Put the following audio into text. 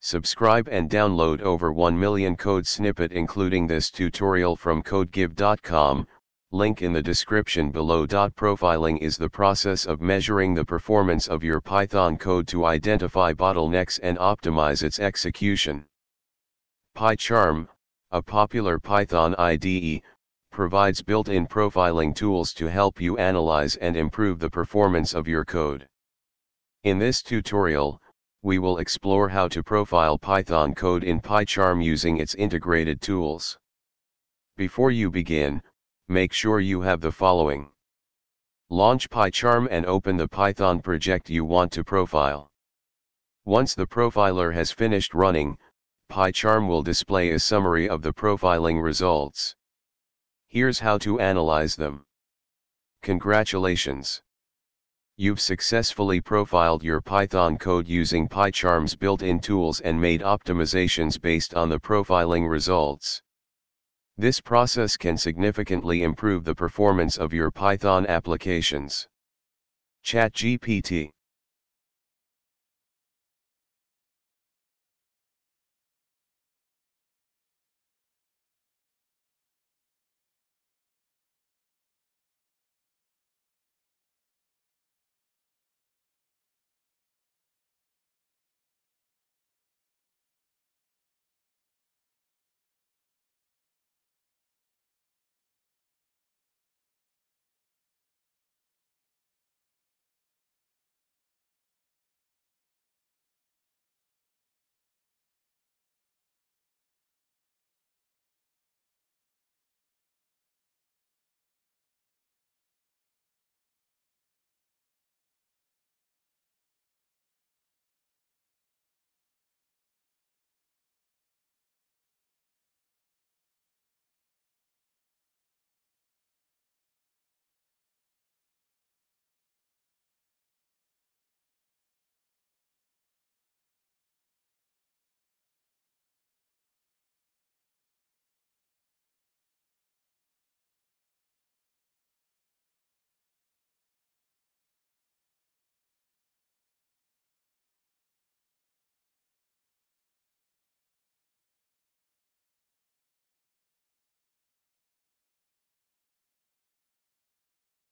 Subscribe and download over 1 million code snippet including this tutorial from codegive.com, link in the description below. Profiling is the process of measuring the performance of your Python code to identify bottlenecks and optimize its execution. Pycharm, a popular Python IDE, provides built-in profiling tools to help you analyze and improve the performance of your code. In this tutorial, we will explore how to profile Python code in pycharm using its integrated tools. Before you begin, make sure you have the following. Launch pycharm and open the Python project you want to profile. Once the profiler has finished running, pycharm will display a summary of the profiling results. Here's how to analyze them. Congratulations! You've successfully profiled your Python code using pycharm's built-in tools and made optimizations based on the profiling results. This process can significantly improve the performance of your Python applications. ChatGPT.